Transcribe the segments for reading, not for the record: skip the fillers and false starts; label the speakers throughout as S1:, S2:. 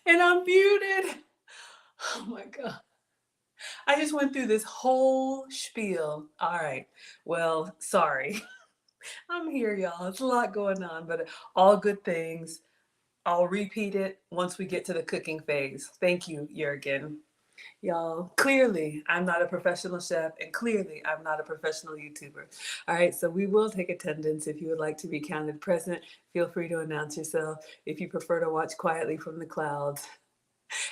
S1: and I'm muted. Oh my God. I just went through this whole spiel. All right. Well, sorry. I'm here, y'all. It's a lot going on, but all good things. I'll repeat it once we get to the cooking phase. Thank you, Jurgen. Y'all, clearly I'm not a professional chef, and clearly I'm not a professional YouTuber. All right, so we will take attendance. If you would like to be counted present, feel free to announce yourself. If you prefer to watch quietly from the clouds,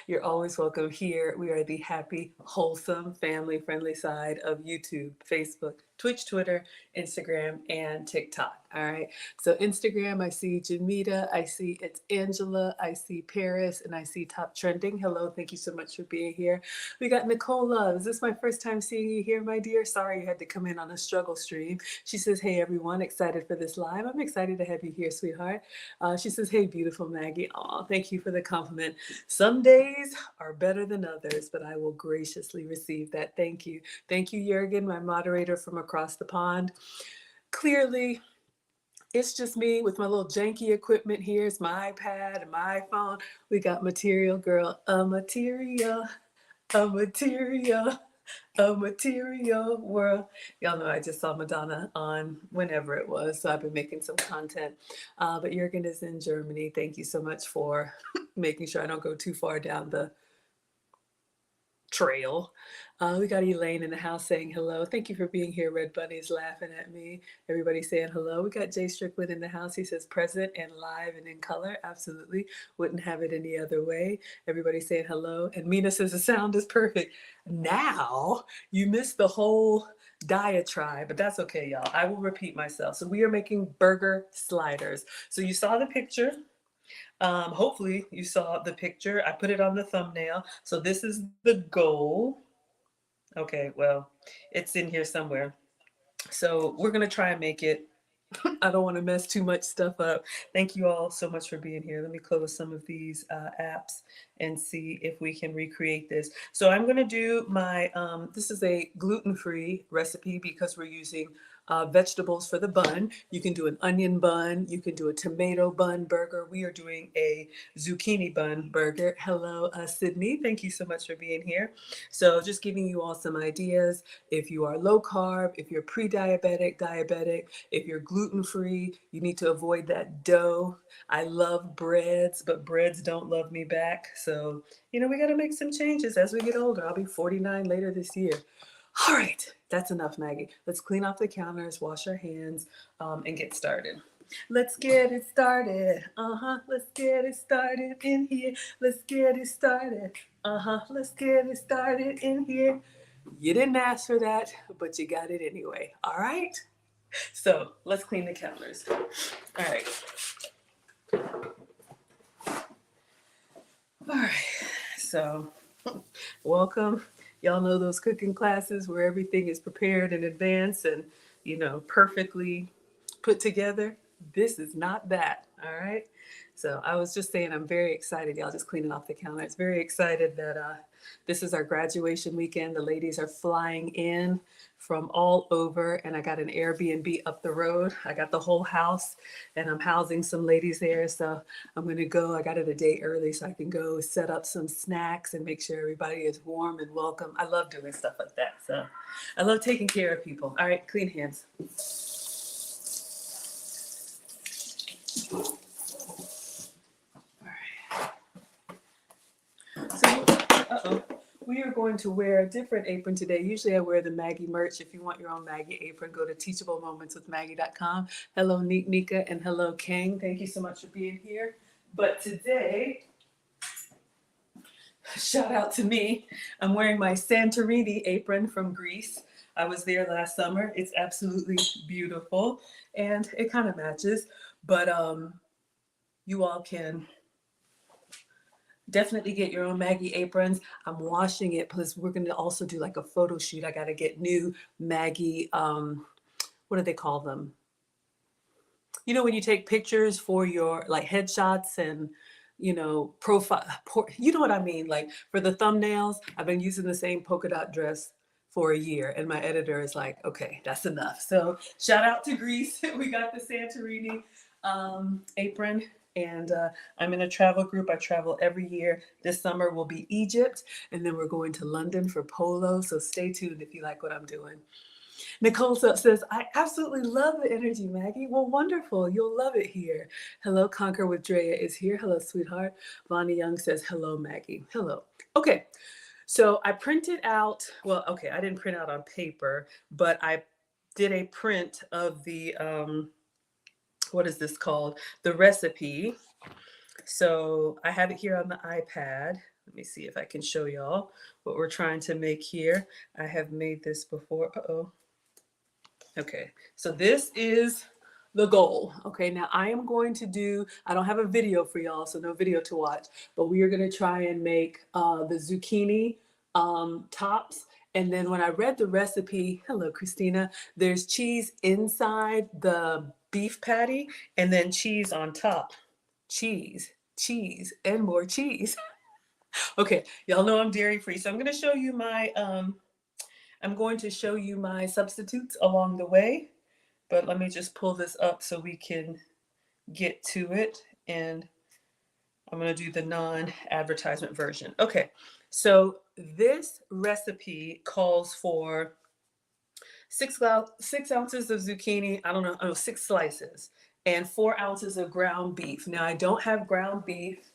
S1: you're always welcome here. We are the happy, wholesome, family friendly side of YouTube, Facebook, Twitch, Twitter, Instagram, and TikTok. All right. So, Instagram, I see Jamita, I see it's Angela, I see Paris, and I see Top Trending. Hello. Thank you so much for being here. We got Nicola. Is this my first time seeing you here, my dear? Sorry you had to come in on a struggle stream. She says, hey, everyone, excited for this live. I'm excited to have you here, sweetheart. She says, hey, beautiful Maggie. Aw, thank you for the compliment. Some days are better than others, but I will graciously receive that. Thank you. Thank you, Jurgen, my moderator from across the pond. Clearly, it's just me with my little janky equipment here. It's my iPad and my iPhone. We got material, girl. A material, a material world. Y'all know I just saw Madonna on whenever it was, so I've been making some content. But Jurgen is in Germany. Thank you so much for making sure I don't go too far down the trail. We got Elaine in the house saying hello. Thank you for being here. Red Bunny's laughing at me. Everybody saying hello. We got Jay Strickland in the house. He says present and live and in color. Absolutely. Wouldn't have it any other way. Everybody saying hello. And Mina says the sound is perfect. Now you missed the whole diatribe, but that's okay, y'all. I will repeat myself. So we are making burger sliders. So you saw the picture. Hopefully you saw the picture. I put it on the thumbnail. So this is the goal. Okay, well, it's in here somewhere. So we're gonna try and make it. I don't want to mess too much stuff up. Thank you all so much for being here. Let me close some of these apps and see if we can recreate this. So I'm gonna do my, this is a gluten-free recipe because we're using vegetables for the bun. You can do an onion bun, you can do a tomato bun burger. We are doing a zucchini bun burger. Hello, Sydney. Thank you so much for being here. So just giving you all some ideas. If you are low carb, if you're pre-diabetic, diabetic, if you're gluten-free, you need to avoid that dough. I love breads, but breads don't love me back. So, you know, we got to make some changes as we get older. I'll be 49 later this year. All right, that's enough, Maggie. Let's clean off the counters, wash our hands, and get started. Let's get it started. Let's get it started in here. Let's get it started. Let's get it started in here. You didn't ask for that, but you got it anyway. All right? So let's clean the counters. All right. All right. So, welcome. Y'all know those cooking classes where everything is prepared in advance and, you know, perfectly put together. This is not that. All right. So I was just saying, I'm very excited. Y'all just cleaning off the counter. It's very excited that this is our graduation weekend. The ladies are flying in from all over, and I got an Airbnb up the road. I got the whole house, and I'm housing some ladies there. So I'm going to go. I got it a day early so I can go set up some snacks and make sure everybody is warm and welcome. I love doing stuff like that. So I love taking care of people. All right, clean hands. So, we are going to wear a different apron today. Usually I wear the Maggie merch. If you want your own Maggie apron, go to teachablemomentswithmaggie.com. Hello, Nika, and hello, Kang. Thank you so much for being here. But today, shout out to me. I'm wearing my Santorini apron from Greece. I was there last summer. It's absolutely beautiful, and it kind of matches. But you all can definitely get your own Maggie aprons. I'm washing it because we're going to also do like a photo shoot. I got to get new Maggie, what do they call them? You know, when you take pictures for your like headshots and, you know, profile, you know what I mean? Like for the thumbnails, I've been using the same polka dot dress for a year, and my editor is like, okay, that's enough. So shout out to Greece. We got the Santorini apron, and I'm in a travel group. I travel every year. This summer will be Egypt, and then we're going to London for polo. So stay tuned if you like what I'm doing. Nicole says, I absolutely love the energy, Maggie. Well, wonderful. You'll love it here. Hello, Conquer with Drea is here. Hello, sweetheart. Bonnie Young says, hello, Maggie. Hello. Okay. So I printed out, well, okay, I didn't print out on paper, but I did a print of the, what is this called? The recipe. So I have it here on the iPad. Let me see if I can show y'all what we're trying to make here. I have made this before. Uh-oh. Okay, so this is the goal. Okay, now I am going to do, I don't have a video for y'all, so no video to watch, but we are going to try and make the zucchini tops. And then when I read the recipe, hello, Christina, there's cheese inside the beef patty and then cheese on top. Cheese, cheese, and more cheese. Okay, y'all know I'm dairy free, so I'm going to show you my substitutes along the way, but let me just pull this up so we can get to it, and I'm going to do the non-advertisement version. Okay, so this recipe calls for 6 ounces of zucchini, I don't know, 6 slices, and 4 ounces of ground beef. Now, I don't have ground beef.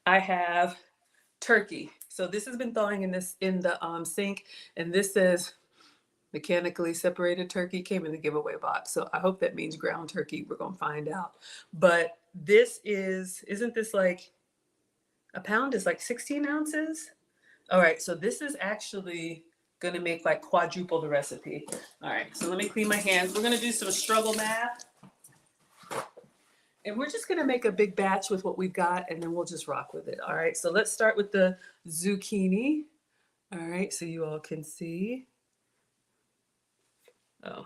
S1: I have turkey. So this has been thawing in the sink, and this says mechanically separated turkey came in the giveaway box. So I hope that means ground turkey. We're gonna find out. But this isn't this like a pound is like 16 ounces? All right, so this is actually gonna make like quadruple the recipe. All right, so let me clean my hands. We're gonna do some struggle math. And we're just gonna make a big batch with what we've got, and then we'll just rock with it. All right, so let's start with the zucchini. All right, so you all can see. Oh,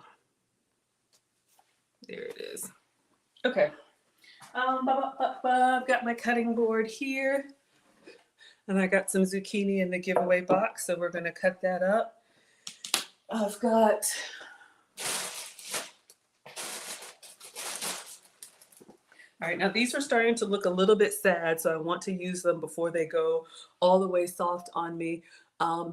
S1: there it is. Okay. I've got my cutting board here, and I got some zucchini in the giveaway box, so we're gonna cut that up. I've got all right, now these are starting to look a little bit sad, so I want to use them before they go all the way soft on me.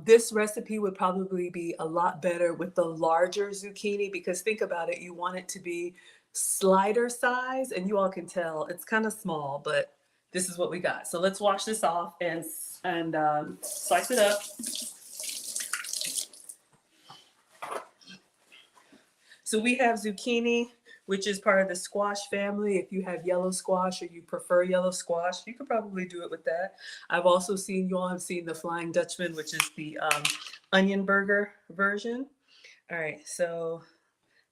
S1: This recipe would probably be a lot better with the larger zucchini, because think about it, you want it to be slider size, and you all can tell it's kind of small, but this is what we got. So let's wash this off and slice it up. So we have zucchini, which is part of the squash family. If you have yellow squash or you prefer yellow squash, you could probably do it with that. I've also seen, you all have seen the Flying Dutchman, which is the onion burger version. All right, so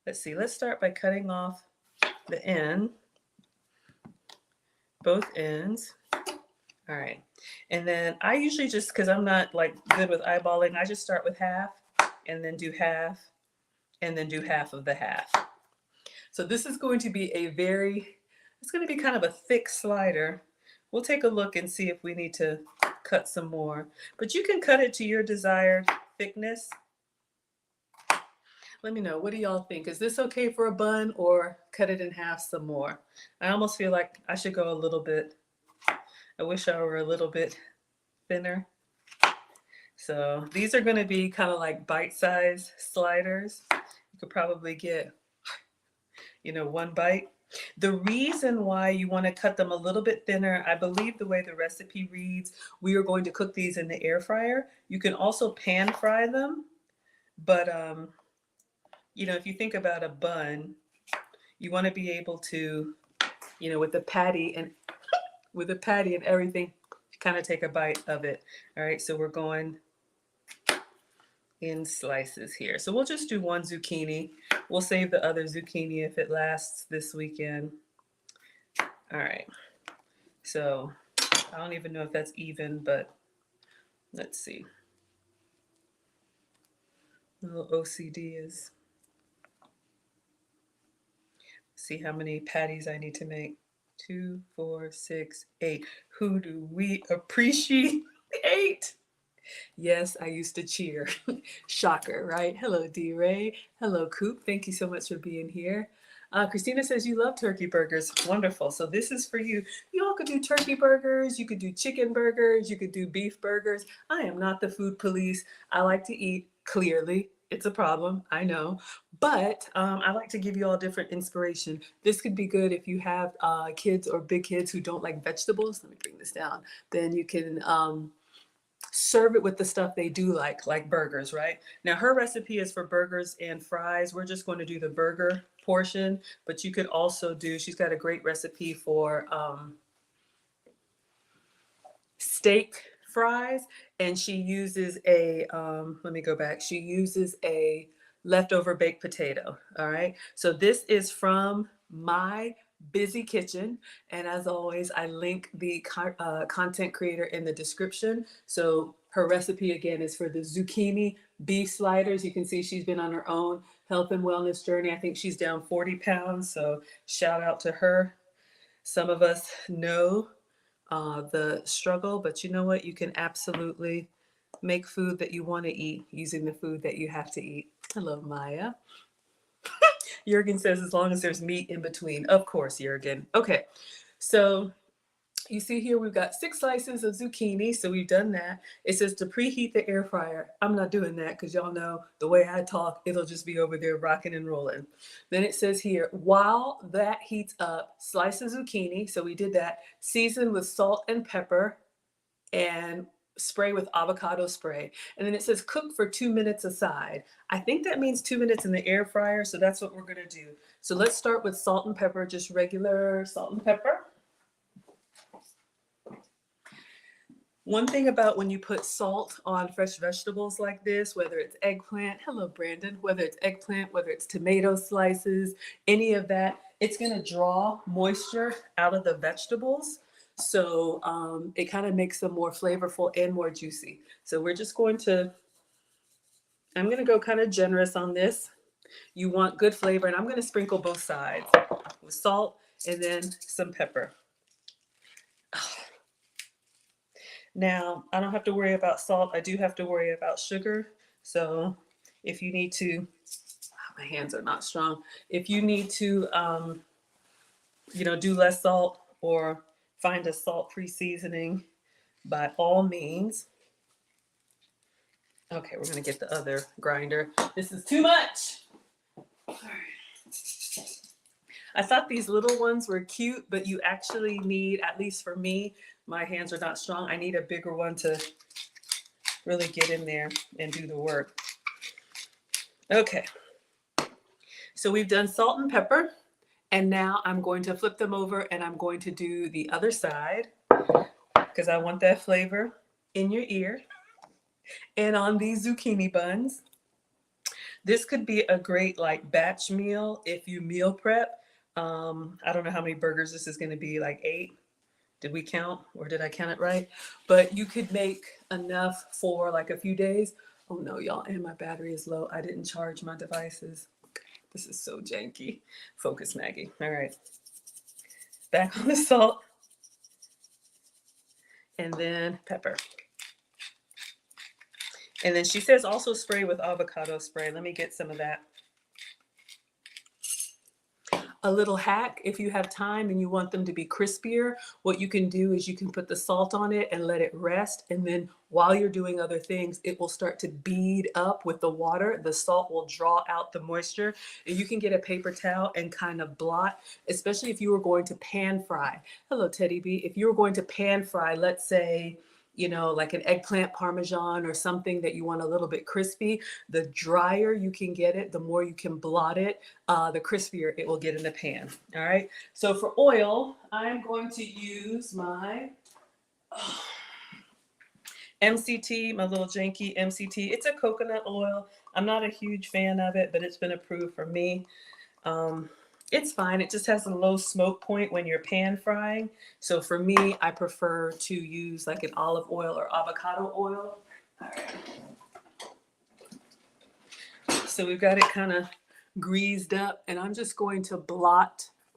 S1: let's see. Let's start by cutting off the end, both ends. All right, and then I usually just, because I'm not like good with eyeballing, I just start with half and then do half and then do half of the half. So this is going to be it's going to be kind of a thick slider. We'll take a look and see if we need to cut some more, but you can cut it to your desired thickness. Let me know, what do y'all think? Is this okay for a bun, or cut it in half some more? I almost feel like I should go a little bit, I wish I were a little bit thinner. So these are going to be kind of like bite-sized sliders. You could probably get, one bite. The reason why you want to cut them a little bit thinner, I believe the way the recipe reads, we are going to cook these in the air fryer. You can also pan fry them, but if you think about a bun, you want to be able to, with the patty and everything, kind of take a bite of it. All right, so we're going in slices here. So we'll just do one zucchini. We'll save the other zucchini if it lasts this weekend. All right, so I don't even know if that's even, but let's see. A little OCD is, see how many patties I need to make. 2, 4, 6, 8. Who do we appreciate? Yes, I used to cheer. Shocker, right? Hello, D-Ray. Hello, Coop. Thank you so much for being here. Christina says you love turkey burgers. Wonderful. So this is for you. You all could do turkey burgers. You could do chicken burgers. You could do beef burgers. I am not the food police. I like to eat. Clearly, it's a problem. I know. But I like to give you all different inspiration. This could be good if you have kids or big kids who don't like vegetables. Let me bring this down. Then you can serve it with the stuff they do like burgers, right? Now her recipe is for burgers and fries. We're just going to do the burger portion, but you could also do, she's got a great recipe for steak fries, and she uses a, let me go back, she uses a leftover baked potato, all right? So this is from my busy kitchen, and as always I link the content creator in the description. So her recipe again is for the zucchini beef sliders. You can see she's been on her own health and wellness journey. I think she's down 40 pounds, so shout out to her. Some of us know the struggle, but you know what, you can absolutely make food that you want to eat using the food that you have to eat. Hello, Maya. Jurgen says, as long as there's meat in between. Of course, Jurgen. Okay, so you see here we've got 6 slices of zucchini, so we've done that. It says to preheat the air fryer. I'm not doing that because y'all know the way I talk, it'll just be over there rocking and rolling. Then it says here, while that heats up, slice of zucchini, so we did that, season with salt and pepper, and spray with avocado spray. And then it says cook for 2 minutes aside. I think that means 2 minutes in the air fryer, so that's what we're gonna do. So let's start with salt and pepper, just regular salt and pepper. One thing about when you put salt on fresh vegetables like this, whether it's eggplant, hello Brandon, whether it's eggplant, whether it's tomato slices, any of that, it's gonna draw moisture out of the vegetables. So it kind of makes them more flavorful and more juicy. So we're just going to, I'm gonna go kind of generous on this. You want good flavor, and I'm gonna sprinkle both sides with salt and then some pepper. Now, I don't have to worry about salt. I do have to worry about sugar. So if you need to, my hands are not strong. If you need to, do less salt or find a salt-free seasoning, by all means. Okay, we're gonna get the other grinder. This is too much. All right. I thought these little ones were cute, but you actually need, at least for me, my hands are not strong, I need a bigger one to really get in there and do the work. Okay, so we've done salt and pepper, and now I'm going to flip them over and I'm going to do the other side because I want that flavor in your ear. And on these zucchini buns, this could be a great like batch meal if you meal prep. I don't know how many burgers this is going to be, like 8. Did we count, or did I count it right? But you could make enough for like a few days. Oh no, y'all, and my battery is low. I didn't charge my devices. This is so janky. Focus, Maggie. All right. Back on the salt. And then pepper. And then she says also spray with avocado spray. Let me get some of that. A little hack, if you have time and you want them to be crispier, what you can do is you can put the salt on it and let it rest. And then while you're doing other things, it will start to bead up with the water. The salt will draw out the moisture. And you can get a paper towel and kind of blot, especially if you were going to pan fry. Hello, Teddy B. If you were going to pan fry, let's say, like an eggplant parmesan or something that you want a little bit crispy, the drier you can get it, the more you can blot it, the crispier it will get in the pan. All right. So for oil, I'm going to use my MCT, my little janky MCT. It's a coconut oil. I'm not a huge fan of it, but it's been approved for me. It's fine. It just has a low smoke point when you're pan frying. So for me, I prefer to use like an olive oil or avocado oil. All right. So we've got it kind of greased up, and I'm just going to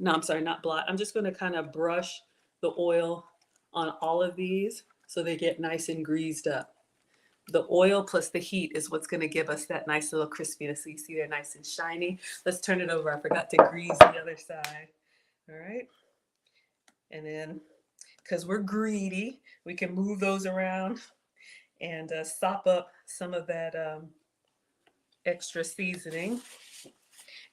S1: I'm just going to kind of brush the oil on all of these so they get nice and greased up. The oil plus the heat is what's going to give us that nice little crispiness. So you see they're nice and shiny. Let's turn it over. I forgot to grease the other side. All right. And then, because we're greedy, we can move those around and sop up some of that extra seasoning.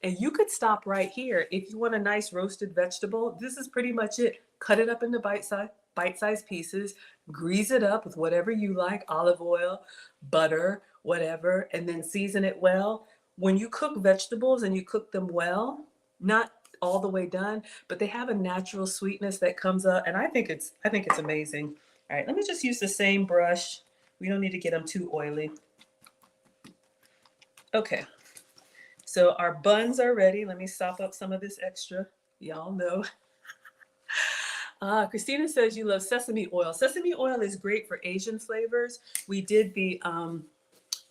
S1: And you could stop right here. If you want a nice roasted vegetable, this is pretty much it. Cut it up into bite-sized pieces, grease it up with whatever you like, olive oil, butter, whatever, and then season it well. When you cook vegetables and you cook them well, not all the way done, but they have a natural sweetness that comes up, and I think it's amazing. All right, let me just use the same brush. We don't need to get them too oily. Okay. So our buns are ready. Let me sop up some of this extra. Y'all know. Christina says you love sesame oil. Sesame oil is great for Asian flavors. We did the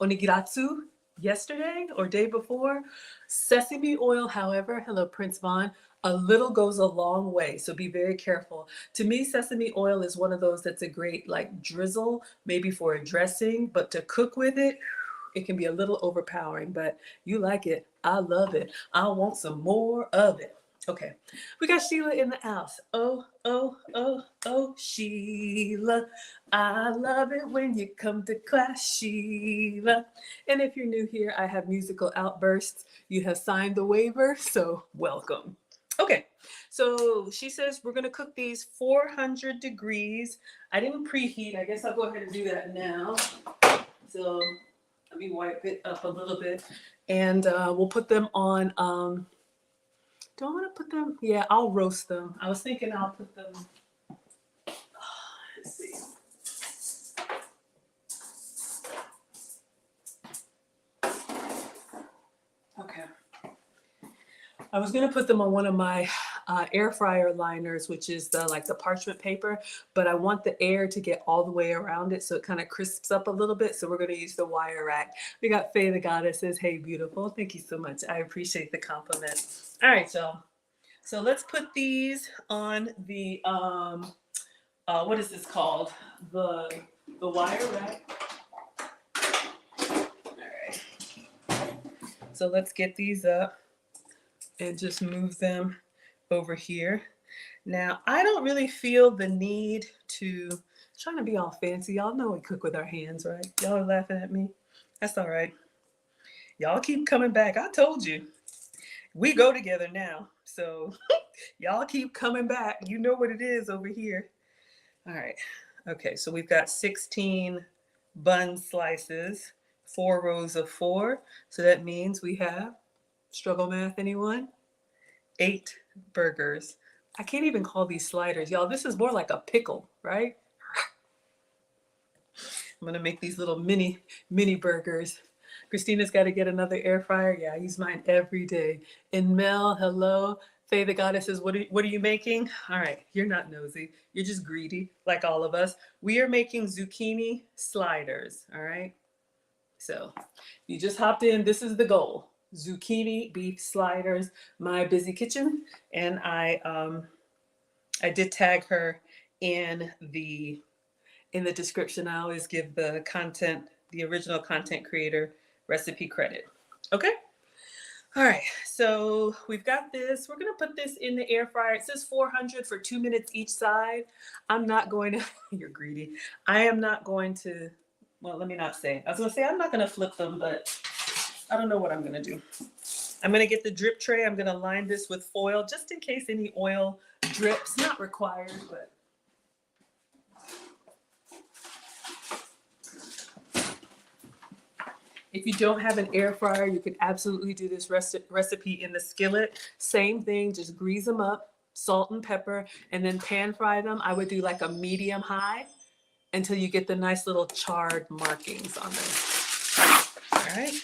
S1: onigiratsu yesterday or day before. Sesame oil, however, hello Prince Vaughn, a little goes a long way. So be very careful. To me, sesame oil is one of those that's a great like drizzle, maybe for a dressing, but to cook with it, it can be a little overpowering, but you like it. I love it. I want some more of it. Okay, we got Sheila in the house. Oh, oh, oh, oh, Sheila. I love it when you come to class, Sheila. And if you're new here, I have musical outbursts. You have signed the waiver, so welcome. Okay, so she says we're gonna cook these 400 degrees. I didn't preheat. I guess I'll go ahead and do that now. So let me wipe it up a little bit, and we'll put them on, do I want to put them? Yeah, I'll roast them. I was thinking I'll put them, let's see. Okay. I was going to put them on one of my air fryer liners, which is like the parchment paper, but I want the air to get all the way around it so it kind of crisps up a little bit. So we're going to use the wire rack. We got Faye the Goddess says, hey, beautiful. Thank you so much. I appreciate the compliment. All right, y'all. So let's put these on the, what is this called? The wire rack. All right. So let's get these up and just move them over here. Now, I don't really feel the need to, trying to be all fancy. Y'all know we cook with our hands, right? Y'all are laughing at me. That's all right. Y'all keep coming back. I told you. We go together now. So y'all keep coming back. You know what it is over here. All right. Okay, so we've got 16 bun slices, 4 rows of 4. So that means we have, struggle math, anyone? 8 burgers. I can't even call these sliders. Y'all, this is more like a pickle, right? I'm gonna make these little mini burgers. Christina's got to get another air fryer. Yeah, I use mine every day. And Mel, hello. Faye the Goddess says, what are you making? All right, you're not nosy. You're just greedy, like all of us. We are making zucchini sliders, all right? So you just hopped in. This is the goal. Zucchini beef sliders, my busy kitchen. And I did tag her in the description. I always give the original content creator recipe credit. Okay. All right. So we've got this. We're going to put this in the air fryer. It says 400 for 2 minutes each side. I'm not going to, you're greedy. I am not going to, well, let me not say. I was going to say I'm not going to flip them, but I don't know what I'm going to do. I'm going to get the drip tray. I'm going to line this with foil just in case any oil drips. Not required, but. If you don't have an air fryer, you could absolutely do this recipe in the skillet. Same thing, just grease them up, salt and pepper, and then pan fry them. I would do like a medium high until you get the nice little charred markings on them. All right.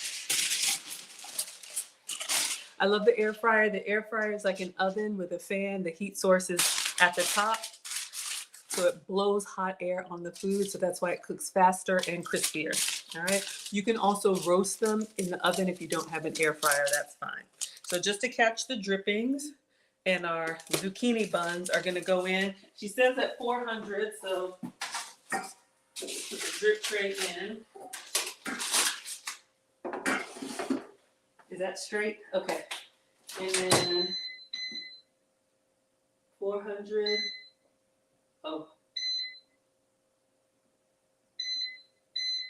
S1: I love the air fryer. The air fryer is like an oven with a fan. The heat source is at the top. So it blows hot air on the food. So that's why it cooks faster and crispier. All right. You can also roast them in the oven if you don't have an air fryer. That's fine. So just to catch the drippings, and our zucchini buns are going to go in. She says at 400. So Put the drip tray in. Is that straight? Okay. And then 400. Oh.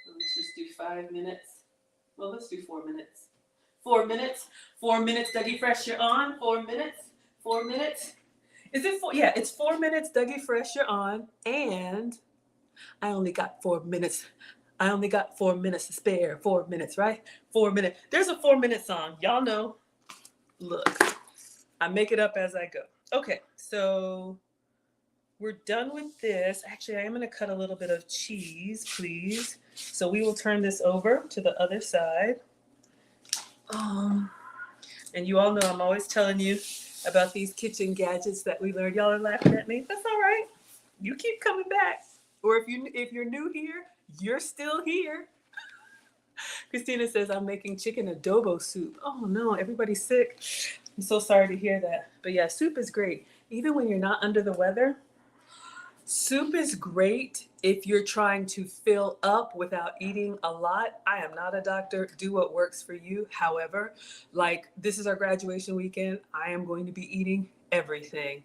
S1: Let's just do 5 minutes. Well, let's do 4 minutes. 4 minutes. 4 minutes. Dougie Fresh, you're on. 4 minutes. 4 minutes. Is it 4? Yeah, it's 4 minutes. Dougie Fresh, you're on. And I only got 4 minutes. I only got 4 minutes to spare. 4 minutes, right? 4 minutes. There's a 4-minute song. Y'all know. Look, I make it up as I go. Okay, so we're done with this. Actually, I am going to cut a little bit of cheese, please. So we will turn this over to the other side. And you all know I'm always telling you about these kitchen gadgets that we learned. Y'all are laughing at me. That's all right. You keep coming back. Or if you're new here, you're still here. Christina says, I'm making chicken adobo soup. Oh no, everybody's sick. I'm so sorry to hear that. But yeah, soup is great. Even when you're not under the weather, soup is great if you're trying to fill up without eating a lot. I am not a doctor. Do what works for you. However, like this is our graduation weekend. I am going to be eating everything.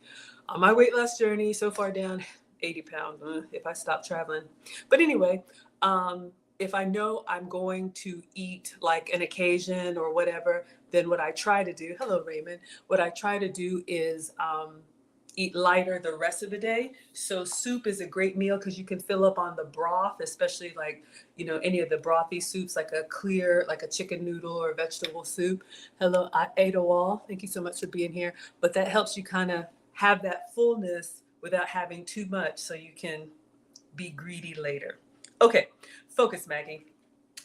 S1: On my weight loss journey, so far down 80 pounds if I stop traveling. But anyway, if I know I'm going to eat like an occasion or whatever, then what I try to do, hello Raymond, what I try to do is eat lighter the rest of the day. So soup is a great meal because you can fill up on the broth, especially like, you know, any of the brothy soups, like a clear, like a chicken noodle or vegetable soup. Hello, Ada Wall. Thank you so much for being here. But that helps you kind of have that fullness without having too much so you can be greedy later. Okay, focus, Maggie.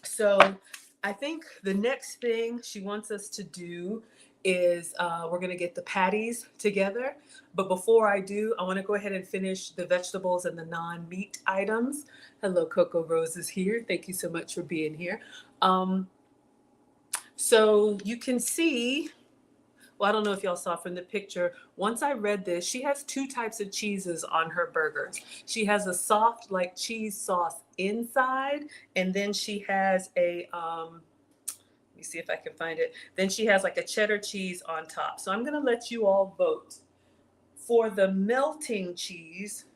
S1: So I think the next thing she wants us to do is we're going to get the patties together. But before I do, I want to go ahead and finish the vegetables and the non-meat items. Hello, Coco Rose is here. Thank you so much for being here. So you can see, well, I don't know if y'all saw from the picture. Once I read this, she has 2 types of cheeses on her burgers. She has a soft, like cheese sauce inside, and then she has a, let me see if I can find it. Then she has like a cheddar cheese on top. So I'm going to let you all vote. For the melting cheese,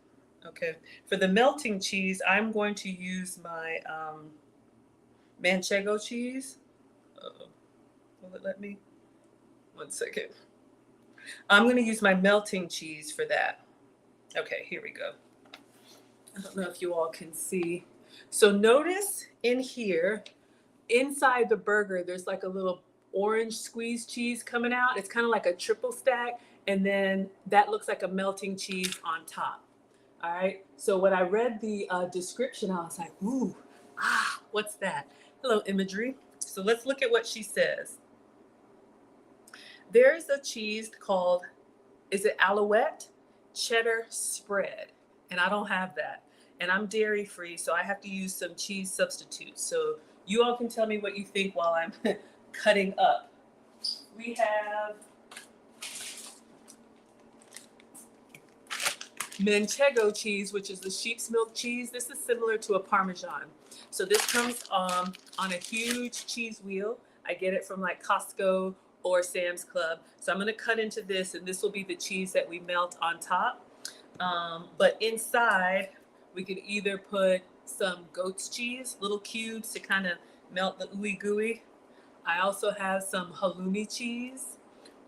S1: okay, for the melting cheese, I'm going to use my Manchego cheese. Uh-oh. Will it let me? 1 second. I'm going to use my melting cheese for that. Okay, here we go. I don't know if you all can see. So notice in here, inside the burger, there's like a little orange squeezed cheese coming out. It's kind of like a triple stack. And then that looks like a melting cheese on top. All right. So when I read the description, I was like, ooh, what's that? Hello, imagery. So let's look at what she says. There's a cheese called, is it Alouette? Cheddar spread. And I don't have that. And I'm dairy free, so I have to use some cheese substitutes. So you all can tell me what you think while I'm cutting up. We have Manchego cheese, which is the sheep's milk cheese. This is similar to a Parmesan. So this comes on a huge cheese wheel. I get it from like Costco or Sam's Club. So I'm going to cut into this, and this will be the cheese that we melt on top. But inside, we could either put some goat's cheese, little cubes to kind of melt the ooey gooey. I also have some halloumi cheese,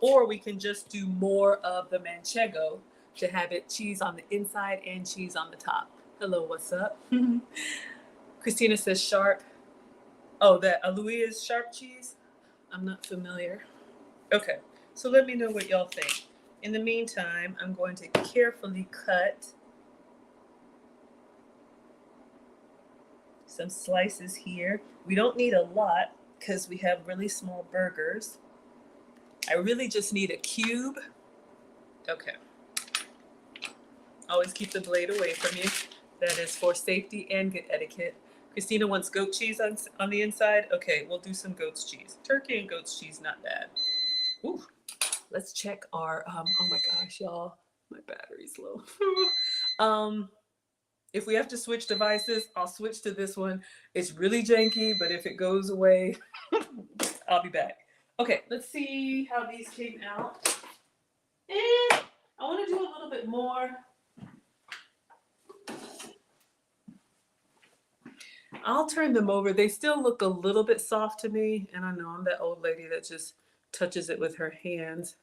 S1: or we can just do more of the Manchego to have it cheese on the inside and cheese on the top. Hello, what's up? Christina says sharp. Oh, that Louis is sharp cheese? I'm not familiar. Okay, so let me know what y'all think. In the meantime, I'm going to carefully cut some slices here. We don't need a lot because we have really small burgers. I really just need a cube. Okay. Always keep the blade away from you. That is for safety and good etiquette. Christina wants goat cheese on the inside. Okay, we'll do some goat's cheese. Turkey and goat's cheese, not bad. Ooh. Let's check our, oh my gosh, y'all, my battery's low. If we have to switch devices, I'll switch to this one. It's really janky, but if it goes away, I'll be back. Okay, let's see how these came out. And I want to do a little bit more. I'll turn them over. They still look a little bit soft to me, and I know I'm that old lady that just touches it with her hands.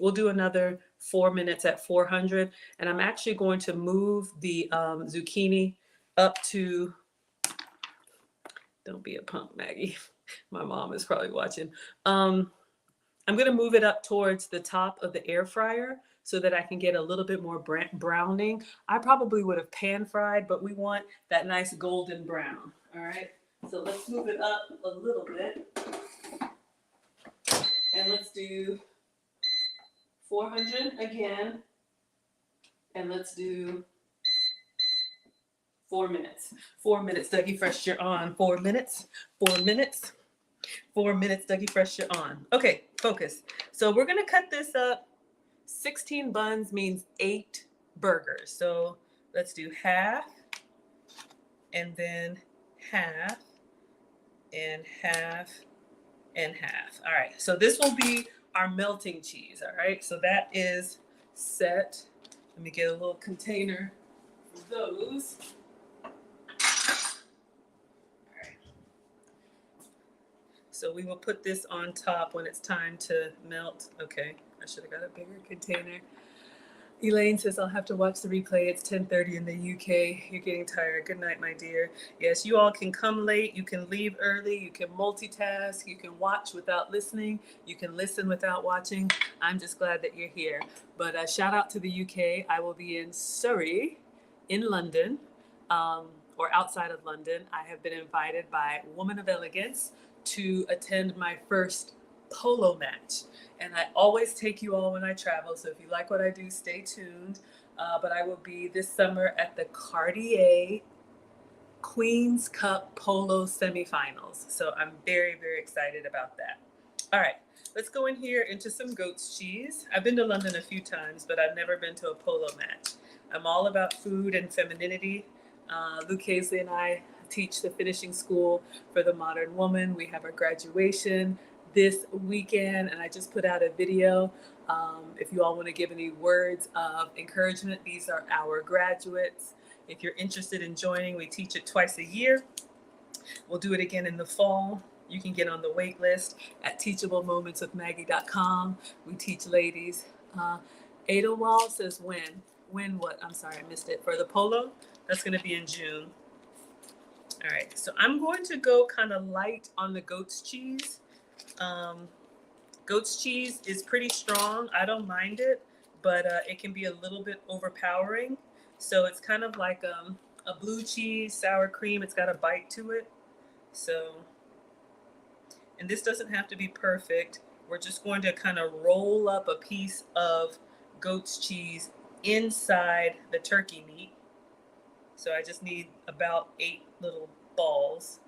S1: We'll do another 4 minutes at 400, and I'm actually going to move the zucchini up to, don't be a punk, Maggie. My mom is probably watching. I'm going to move it up towards the top of the air fryer so that I can get a little bit more browning. I probably would have pan fried, but we want that nice golden brown. All right, so let's move it up a little bit. And let's do 400 again. And let's do 4 minutes. 4 minutes, Dougie Fresh, you're on. 4 minutes, 4 minutes, 4 minutes, Dougie Fresh, you're on. Okay, focus. So we're gonna cut this up. 16 buns means 8 burgers. So let's do half, and then half, and half, and half. All right, so this will be our melting cheese. All right, so that is set. Let me get a little container for those. So we will put this on top when it's time to melt. Okay, I should have got a bigger container. Elaine says, I'll have to watch the replay. It's 10:30 in the UK. You're getting tired. Good night, my dear. Yes, you all can come late. You can leave early. You can multitask. You can watch without listening. You can listen without watching. I'm just glad that you're here. But shout out to the UK. I will be in Surrey, in London, or outside of London. I have been invited by Woman of Elegance to attend my first polo match. And I always take you all when I travel. So if you like what I do, stay tuned. But I will be this summer at the Cartier Queen's Cup Polo semifinals. So I'm very, very excited about that. All right, let's go in here into some goat's cheese. I've been to London a few times, but I've never been to a polo match. I'm all about food and femininity. Luke Hazley and I teach the finishing school for the modern woman. We have our graduation this weekend, and I just put out a video. If you all want to give any words of encouragement, these are our graduates. If you're interested in joining, we teach it twice a year. We'll do it again in the fall. You can get on the wait list at teachablemomentswithmaggie.com. We teach ladies. Adelwald says when? When what? I'm sorry, I missed it. For the polo, that's going to be in June. All right, so I'm going to go kind of light on the goat's cheese. Goat's cheese is pretty strong. I don't mind it, but it can be a little bit overpowering. So it's kind of like a blue cheese, sour cream. It's got a bite to it. So, and this doesn't have to be perfect. We're just going to kind of roll up a piece of goat's cheese inside the turkey meat. So I just need about 8 little balls.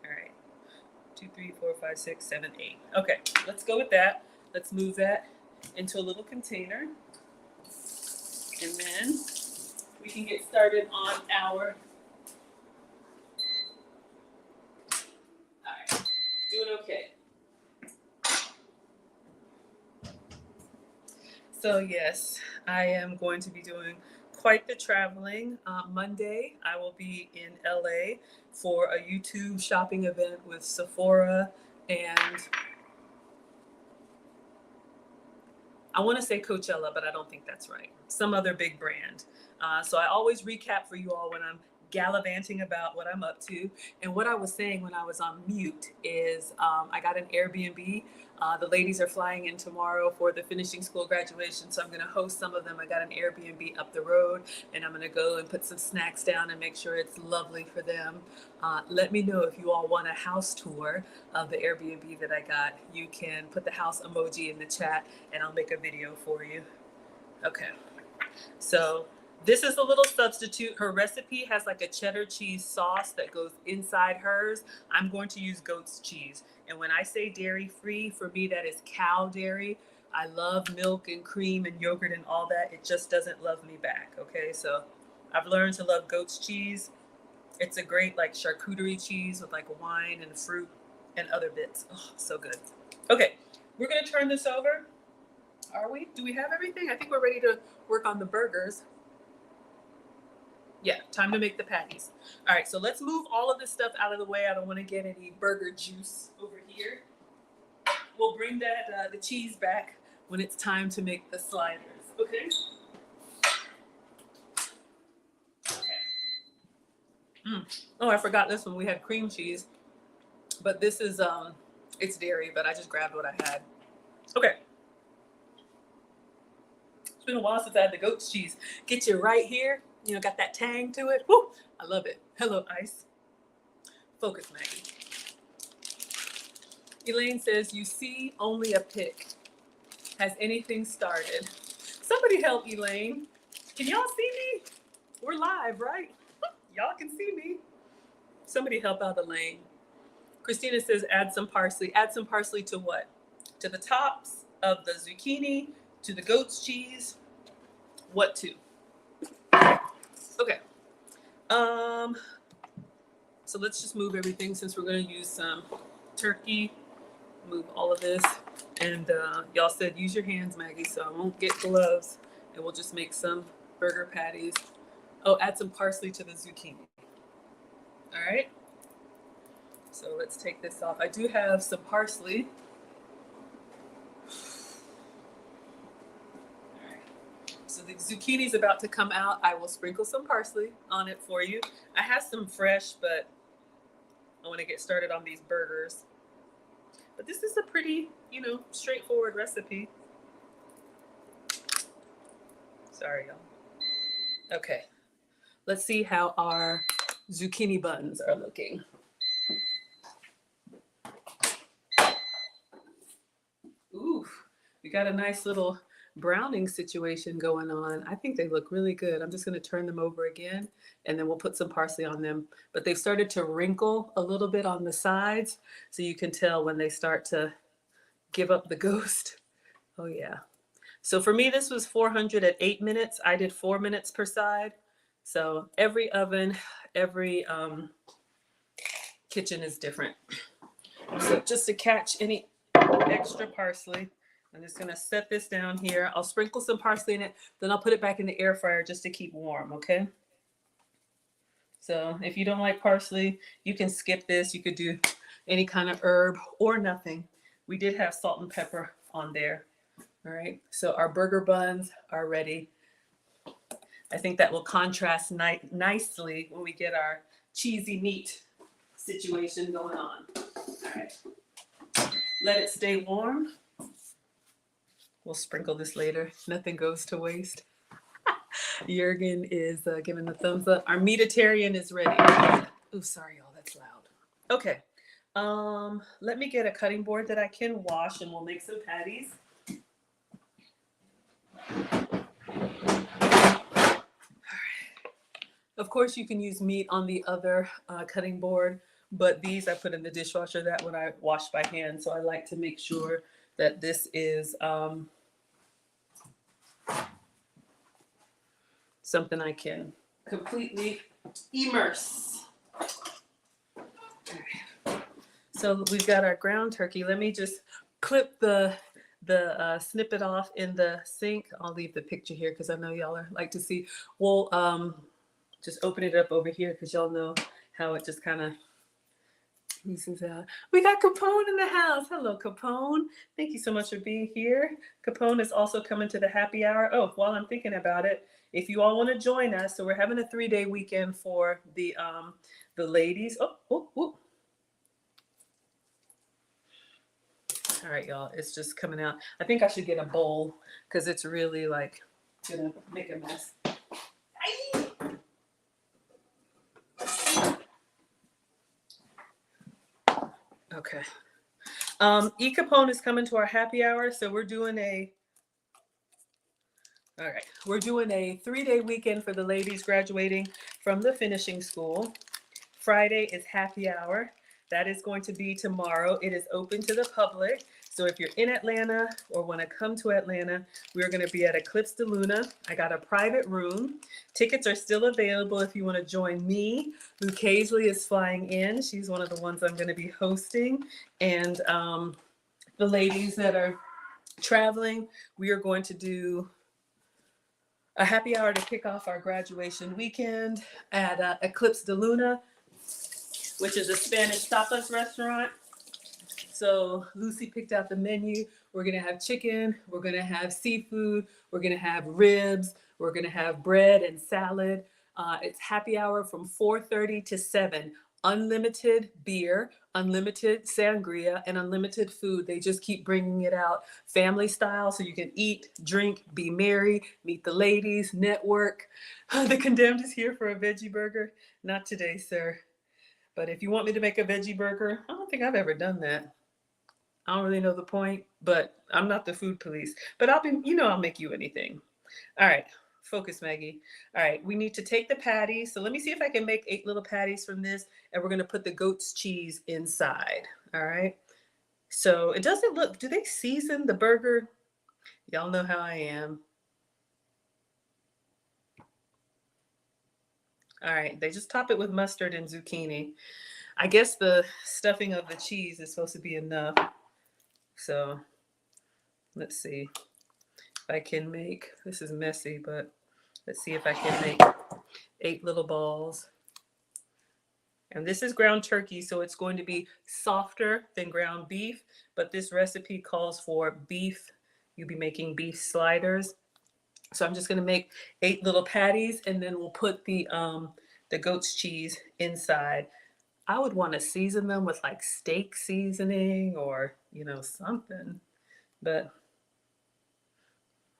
S1: All right. 2, 3, 4, 5, 6, 7, 8. Okay, let's go with that. Let's move that into a little container. And then we can get started on our, all right, doing okay. So yes, I am going to be doing quite the traveling. Monday, I will be in LA for a YouTube shopping event with Sephora and I want to say Coachella, but I don't think that's right. Some other big brand. So I always recap for you all when I'm gallivanting about what I'm up to. And what I was saying when I was on mute is I got an Airbnb. The ladies are flying in tomorrow for the finishing school graduation, so I'm going to host some of them. I got an Airbnb up the road, and I'm going to go and put some snacks down and make sure it's lovely for them. Let me know if you all want a house tour of the Airbnb that I got. You can put the house emoji in the chat, and I'll make a video for you. Okay, so this is a little substitute. Her recipe has like a cheddar cheese sauce that goes inside hers. I'm going to use goat's cheese. And when I say dairy free, for me, that is cow dairy. I love milk and cream and yogurt and all that. It just doesn't love me back. Okay, so I've learned to love goat's cheese. It's a great like charcuterie cheese with like wine and fruit and other bits. Oh, so good. Okay, we're gonna turn this over. Are we? Do we have everything? I think we're ready to work on the burgers. Yeah, time to make the patties. All right, so let's move all of this stuff out of the way. I don't want to get any burger juice over here. We'll bring that the cheese back when it's time to make the sliders. Okay. Oh, I forgot this one. We had cream cheese, but this is it's dairy, but I just grabbed what I had. Okay. It's been a while since I had the goat's cheese. Get you right here. You know, got that tang to it. Woo! I love it. Hello, Ice. Focus, Maggie. Elaine says, you see only a pic. Has anything started? Somebody help Elaine. Can y'all see me? We're live, right? Y'all can see me. Somebody help out Elaine. Christina says, add some parsley. Add some parsley to what? To the tops of the zucchini, to the goat's cheese. What to? Okay. So let's just move everything since we're going to use some turkey. Move all of this. And y'all said use your hands, Maggie, so I won't get gloves. And we'll just make some burger patties. Oh, add some parsley to the zucchini. All right. So let's take this off. I do have some parsley. All right. So the zucchini is about to come out. I will sprinkle some parsley on it for you. I have some fresh, but I want to get started on these burgers. But this is a pretty, you know, straightforward recipe. Sorry, y'all. Okay. Let's see how our zucchini buns are looking. Ooh, we got a nice little browning situation going on. I think they look really good. I'm just going to turn them over again, and then we'll put some parsley on them. But they've started to wrinkle a little bit on the sides, so you can tell when they start to give up the ghost. Oh, yeah. So for me, this was 400 at 8 minutes. I did 4 minutes per side. So every oven, every kitchen is different. So just to catch any extra parsley, I'm just gonna set this down here. I'll sprinkle some parsley in it, then I'll put it back in the air fryer just to keep warm, okay? So if you don't like parsley, you can skip this. You could do any kind of herb or nothing. We did have salt and pepper on there. All right, so our burger buns are ready. I think that will contrast nicely when we get our cheesy meat situation going on. All right, let it stay warm. We'll sprinkle this later. Nothing goes to waste. Jurgen is giving the thumbs up. Our meatitarian is ready. Oh, sorry, y'all, that's loud. Okay, let me get a cutting board that I can wash, and we'll make some patties. Of course, you can use meat on the other cutting board, but these I put in the dishwasher. That one I washed by hand, so I like to make sure that this is something I can completely immerse. Right. So we've got our ground turkey. Let me just clip the snippet off in the sink. I'll leave the picture here because I know y'all like to see. We'll just open it up over here because y'all know how it just kind of loosens out. We got Capone in the house. Hello, Capone. Thank you so much for being here. Capone is also coming to the happy hour. Oh, while I'm thinking about it, if you all want to join us, so we're having a 3-day weekend for the ladies. Oh. All right, y'all, it's just coming out. I think I should get a bowl because it's really like gonna make a mess. Okay. E Capone is coming to our happy hour, so we're doing a 3-day weekend for the ladies graduating from the finishing school. Friday is happy hour. That is going to be tomorrow. It is open to the public. So if you're in Atlanta or want to come to Atlanta, we're going to be at Eclipse de Luna. I got a private room. Tickets are still available if you want to join me. Lou Casely is flying in. She's one of the ones I'm going to be hosting. And the ladies that are traveling, we are going to do a happy hour to kick off our graduation weekend at Eclipse de Luna, which is a Spanish tapas restaurant. So Lucy picked out the menu. We're gonna have chicken, we're gonna have seafood, we're gonna have ribs, we're gonna have bread and salad. It's happy hour from 4:30 to 7. Unlimited beer, unlimited sangria, and unlimited food. They just keep bringing it out family style, so you can eat, drink, be merry, meet the ladies, network. The Condemned is here for a veggie burger. Not today, sir. But if you want me to make a veggie burger, I don't think I've ever done that. I don't really know the point, but I'm not the food police. But I'll make you anything. All right, focus, Maggie. All right, we need to take the patties. So let me see if I can make 8 little patties from this, and we're gonna put the goat's cheese inside. All right. So it doesn't look, do they season the burger? Y'all know how I am. All right, they just top it with mustard and zucchini. I guess the stuffing of the cheese is supposed to be enough. So let's see if I can make, this is messy, but let's see if I can make 8 little balls. And this is ground turkey, so it's going to be softer than ground beef, but this recipe calls for beef. You'll be making beef sliders. So I'm just gonna make 8 little patties, and then we'll put the goat's cheese inside. I would want to season them with like steak seasoning or, something, but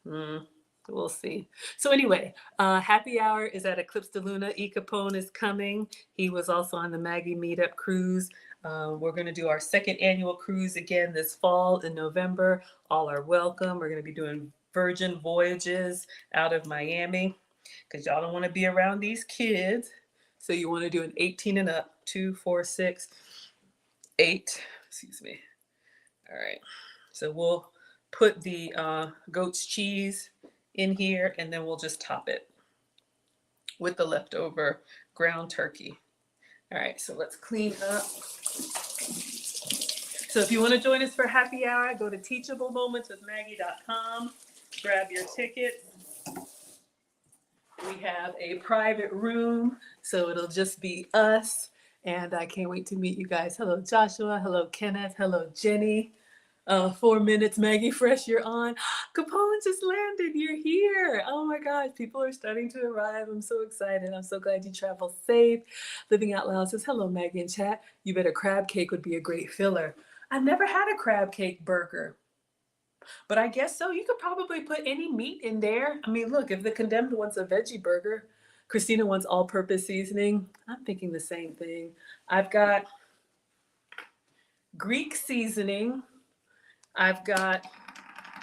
S1: we'll see. So anyway, happy hour is at Eclipse de Luna. E. Capone is coming. He was also on the Maggie Meetup cruise. We're going to do our 2nd annual cruise again this fall in November. All are welcome. We're going to be doing Virgin Voyages out of Miami because y'all don't want to be around these kids. So you want to do an 18 and up, 2, 4, 6, 8, excuse me. All right, so we'll put the goat's cheese in here, and then we'll just top it with the leftover ground turkey. All right, so let's clean up. So if you want to join us for happy hour, go to teachablemomentswithmaggie.com, grab your ticket. We have a private room, so it'll just be us, and I can't wait to meet you guys. Hello, Joshua. Hello, Kenneth. Hello, Jenny. 4 minutes, Maggie Fresh, you're on. Capone just landed. You're here. Oh my gosh, people are starting to arrive. I'm so excited. I'm so glad you travel safe. Living Out Loud says, hello, Maggie in chat. You bet a crab cake would be a great filler. I've never had a crab cake burger, but I guess so. You could probably put any meat in there. I mean, look, if the Condemned wants a veggie burger, Christina wants all-purpose seasoning. I'm thinking the same thing. I've got Greek seasoning. I've got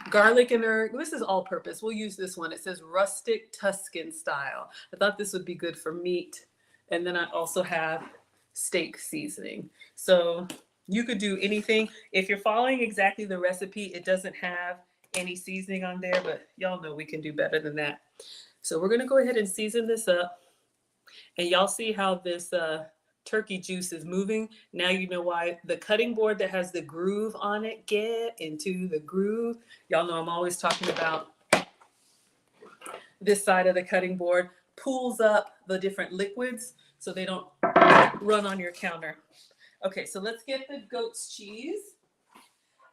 S1: garlic and herb. This is all-purpose. We'll use this one. It says rustic Tuscan style. I thought this would be good for meat. And then I also have steak seasoning. So you could do anything. If you're following exactly the recipe, it doesn't have any seasoning on there, but y'all know we can do better than that. So we're gonna go ahead and season this up. And y'all see how this turkey juice is moving. Now you know why. The cutting board that has the groove on it, get into the groove. Y'all know I'm always talking about this side of the cutting board pulls up the different liquids so they don't run on your counter. Okay, so let's get the goat's cheese.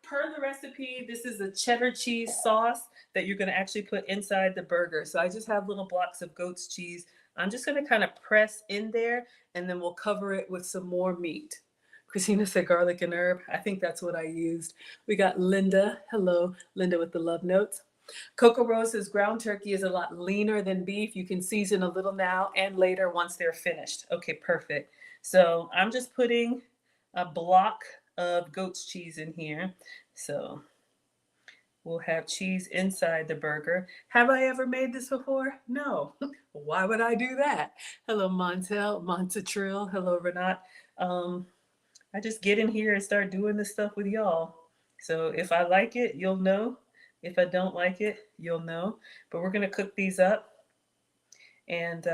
S1: Per the recipe, this is a cheddar cheese sauce that you're gonna actually put inside the burger. So I just have little blocks of goat's cheese. I'm just gonna kind of press in there, and then we'll cover it with some more meat. Christina said garlic and herb. I think that's what I used. We got Linda. Hello, Linda with the love notes. Coco Rose says ground turkey is a lot leaner than beef. You can season a little now and later once they're finished. Okay, perfect. So I'm just putting a block of goat's cheese in here. So we'll have cheese inside the burger. Have I ever made this before? No. Why would I do that? Hello, Montel, Montetrill. Hello, Renat. I I just get in here and start doing this stuff with y'all. So if I like it, you'll know. If I don't like it, you'll know. But we're gonna cook these up, and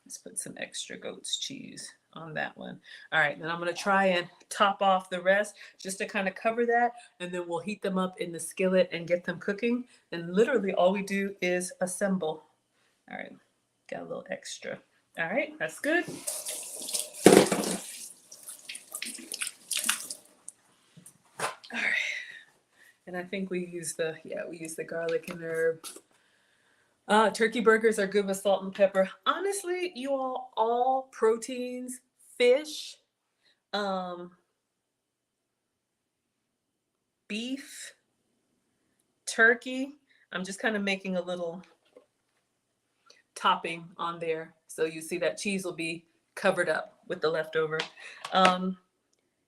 S1: let's put some extra goat's cheese on that one. All right, then I'm gonna try and top off the rest just to kind of cover that, and then we'll heat them up in the skillet and get them cooking. And literally all we do is assemble. All right, got a little extra. All right, that's good. All right, and I think we use the garlic and herb. Turkey burgers are good with salt and pepper. Honestly, you all proteins, fish, beef, turkey. I'm just kind of making a little topping on there. So you see that cheese will be covered up with the leftover.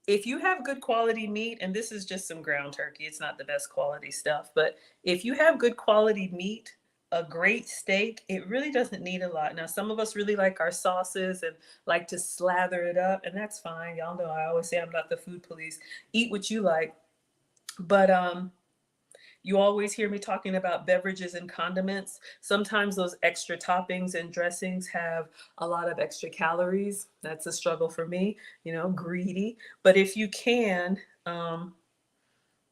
S1: If you have good quality meat, and this is just some ground turkey, it's not the best quality stuff, but if you have good quality meat, a great steak, it really doesn't need a lot. Now, some of us really like our sauces and like to slather it up, and that's fine. Y'all know I always say I'm not the food police. Eat what you like. But you always hear me talking about beverages and condiments. Sometimes those extra toppings and dressings have a lot of extra calories. That's a struggle for me, greedy. But if you can,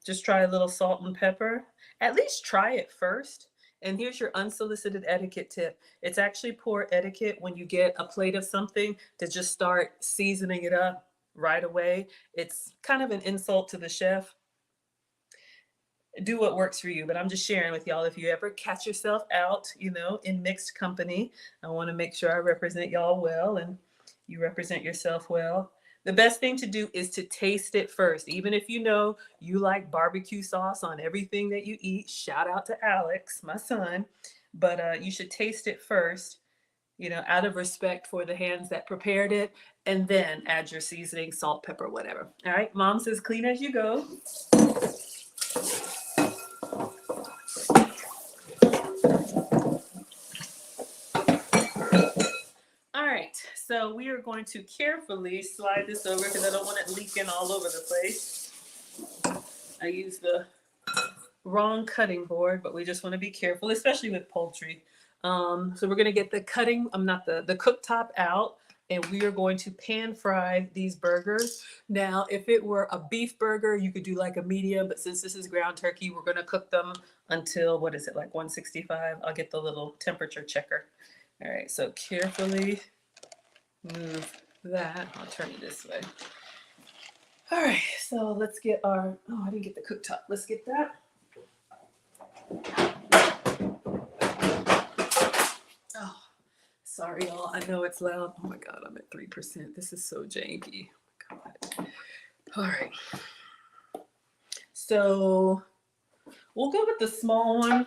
S1: just try a little salt and pepper. At least try it first. And here's your unsolicited etiquette tip. It's actually poor etiquette when you get a plate of something to just start seasoning it up right away. It's kind of an insult to the chef. Do what works for you, but I'm just sharing with y'all. If you ever catch yourself out, in mixed company, I want to make sure I represent y'all well and you represent yourself well. The best thing to do is to taste it first. Even if you like barbecue sauce on everything that you eat, shout out to Alex, my son, but you should taste it first, out of respect for the hands that prepared it, and then add your seasoning, salt, pepper, whatever. All right, Mom says clean as you go. So we are going to carefully slide this over because I don't want it leaking all over the place. I used the wrong cutting board, but we just want to be careful, especially with poultry. So we're going to get the cooktop out, and we are going to pan fry these burgers. Now, if it were a beef burger, you could do like a medium, but since this is ground turkey, we're going to cook them until, like 165? I'll get the little temperature checker. All right, so carefully move that. I'll turn it this way. All right, so let's get I didn't get the cooktop. Let's get that. Oh, sorry, y'all. I know it's loud. Oh my God, I'm at 3%. This is so janky. Oh my God. All right. So we'll go with the small one.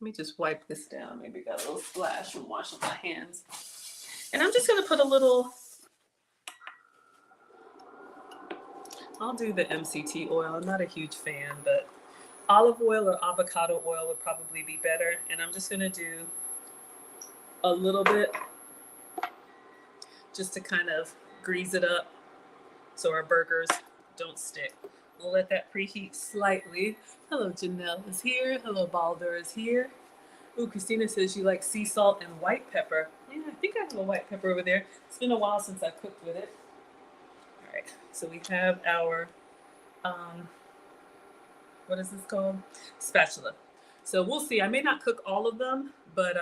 S1: Let me just wipe this down. Maybe got a little splash from washing my hands. And I'm just going to put a little, I'll do the MCT oil. I'm not a huge fan, but olive oil or avocado oil would probably be better. And I'm just going to do a little bit just to kind of grease it up so our burgers don't stick. We'll let that preheat slightly. Hello, Janelle is here. Hello, Baldur is here. Ooh, Christina says you like sea salt and white pepper. Yeah, I think I have a white pepper over there. It's been a while since I cooked with it. All right, so we have our, what is this called? Spatula. So we'll see. I may not cook all of them, but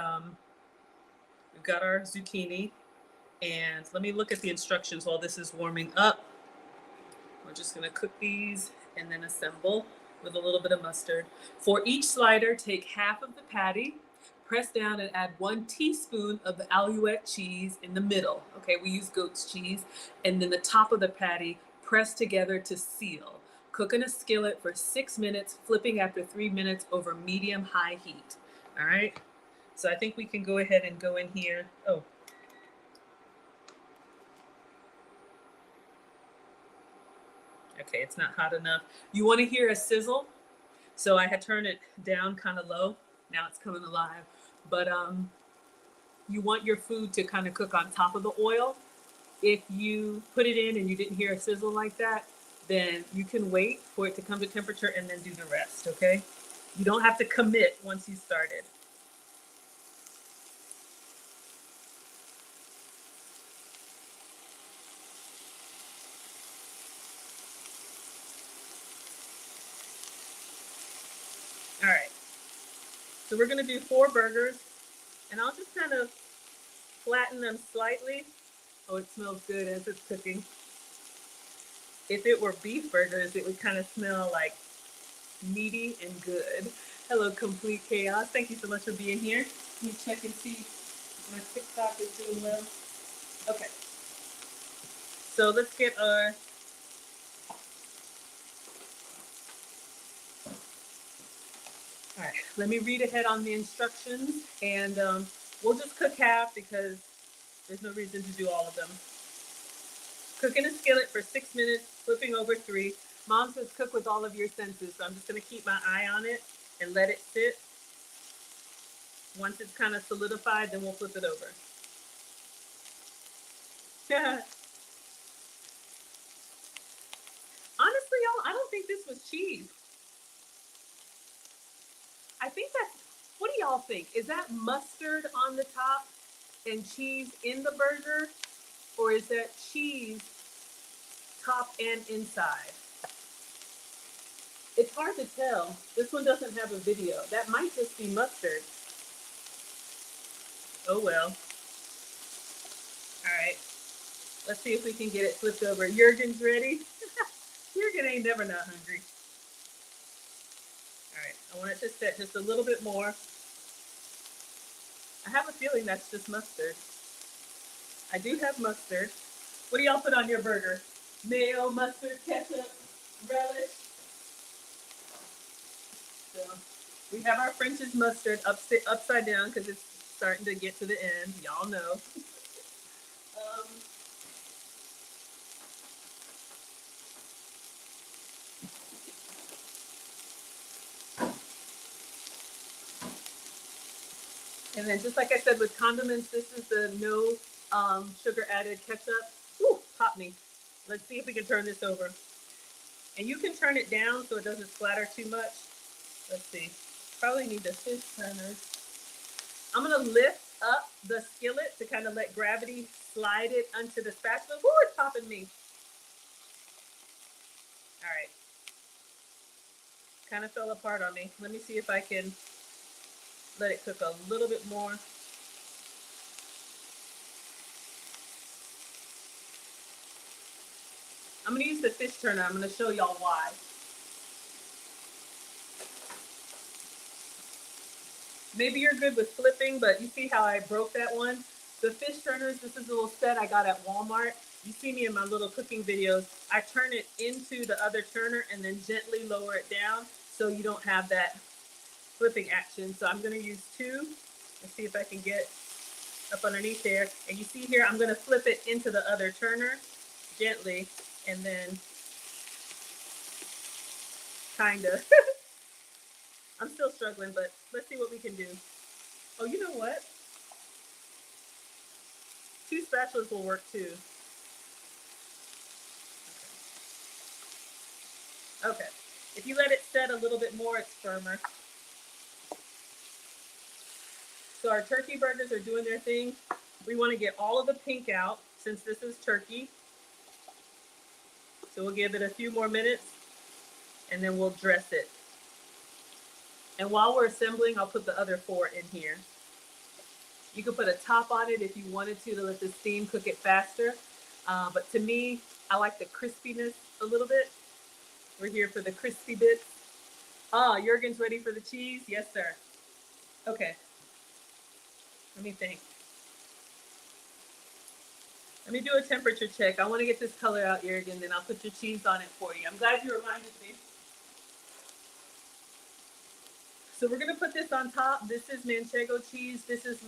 S1: we've got our zucchini. And let me look at the instructions while this is warming up. We're just going to cook these and then assemble with a little bit of mustard. For each slider, take half of the patty, press down and add 1 teaspoon of the Alouette cheese in the middle. Okay, we use goat's cheese. And then the top of the patty, press together to seal. Cook in a skillet for 6 minutes, flipping after 3 minutes over medium-high heat. All right, so I think we can go ahead and go in here. Oh. Okay, it's not hot enough. You want to hear a sizzle? So I had turned it down kind of low. Now it's coming alive. But you want your food to kind of cook on top of the oil. If you put it in and you didn't hear a sizzle like that, then you can wait for it to come to temperature and then do the rest, okay? You don't have to commit once you started. All right, so we're gonna do 4 burgers, and I'll just kind of flatten them slightly. Oh, it smells good as it's cooking. If it were beef burgers, it would kind of smell like meaty and good. Hello, Complete Chaos. Thank you so much for being here. Let me check and see if my TikTok is doing well. Okay, so let's get our all right, let me read ahead on the instructions, and we'll just cook half because there's no reason to do all of them. Cook in a skillet for 6 minutes, flipping over 3. Mom says cook with all of your senses, so I'm just going to keep my eye on it and let it sit. Once it's kind of solidified, then we'll flip it over. Honestly, y'all, I don't think this was cheese. I think that's, what do y'all think? Is that mustard on the top and cheese in the burger? Or is that cheese top and inside? It's hard to tell. This one doesn't have a video. That might just be mustard. Oh well. All right. Let's see if we can get it flipped over. Jurgen's ready. Jurgen ain't never not hungry. All right. I want it to set just a little bit more. I have a feeling that's just mustard. I do have mustard. What do y'all put on your burger? Mayo, mustard, ketchup, relish. So we have our French's mustard upside down because it's starting to get to the end. Y'all know. And then just like I said with condiments, this is the no sugar added ketchup. Ooh, pop me. Let's see if we can turn this over. And you can turn it down so it doesn't splatter too much. Let's see. Probably need the fish turner. I'm gonna lift up the skillet to kind of let gravity slide it onto the spatula. Ooh, it's popping me. All right. Kind of fell apart on me. Let me see if I can let it cook a little bit more. I'm gonna use the fish turner. I'm gonna show y'all why. Maybe you're good with flipping, but you see how I broke that one? The fish turners, this is a little set I got at Walmart. You see me in my little cooking videos. I turn it into the other turner and then gently lower it down so you don't have that flipping action. So I'm gonna use 2. Let's see if I can get up underneath there. And you see here, I'm gonna flip it into the other turner gently and then kinda. I'm still struggling, but let's see what we can do. Oh, you know what? 2 spatulas will work too. Okay. If you let it set a little bit more, it's firmer. So our turkey burgers are doing their thing. We want to get all of the pink out since this is turkey. So we'll give it a few more minutes and then we'll dress it. And while we're assembling, I'll put the other 4 in here. You could put a top on it if you wanted to let the steam cook it faster. But to me, I like the crispiness a little bit. We're here for the crispy bits. Ah, Jurgen's ready for the cheese? Yes, sir. Okay. Let me think. Let me do a temperature check. I want to get this color out, Jurgen, then I'll put your cheese on it for you. I'm glad you reminded me. So we're gonna put this on top. This is Manchego cheese. This is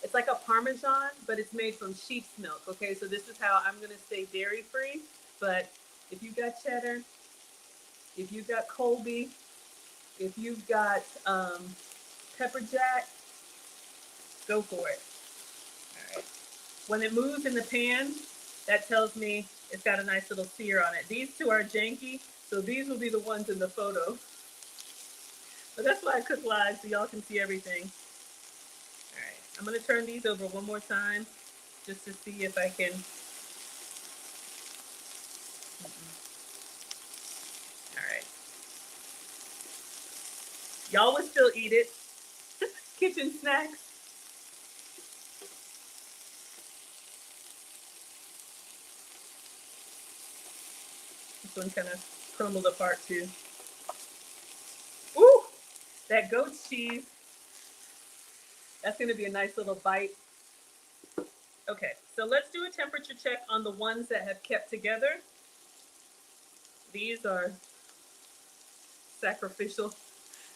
S1: it's like a Parmesan, but it's made from sheep's milk, okay? So this is how I'm gonna stay dairy free. But if you've got cheddar, if you've got Colby, if you've got pepper jack, go for it. All right. When it moves in the pan, That tells me it's got a nice little sear on it. These two are janky, so these will be the ones in the photo. But that's why I cook live, so y'all can see everything. All right, I'm gonna turn these over one more time just to see if I can. All right. Y'all would still eat it. Kitchen snacks. This one kind of crumbled apart too. Ooh, that goat's cheese. That's gonna be a nice little bite. Okay, so let's do a temperature check on the ones that have kept together. These are sacrificial.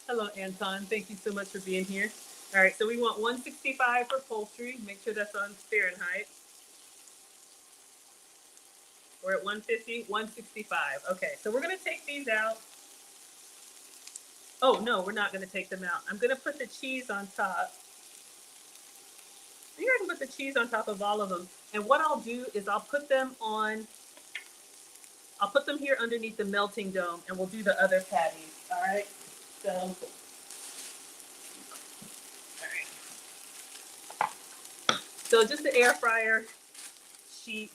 S1: Hello, Anton. Thank you so much for being here. All right, so we want 165 for poultry. Make sure that's on Fahrenheit. We're at 150, 165. Okay, so we're gonna take these out. Oh, no, we're not gonna take them out. I'm gonna put the cheese on top. I think I can put the cheese on top of all of them. And what I'll do is I'll put them here underneath the melting dome, and we'll do the other patties, all right? So, all right. So just the air fryer sheet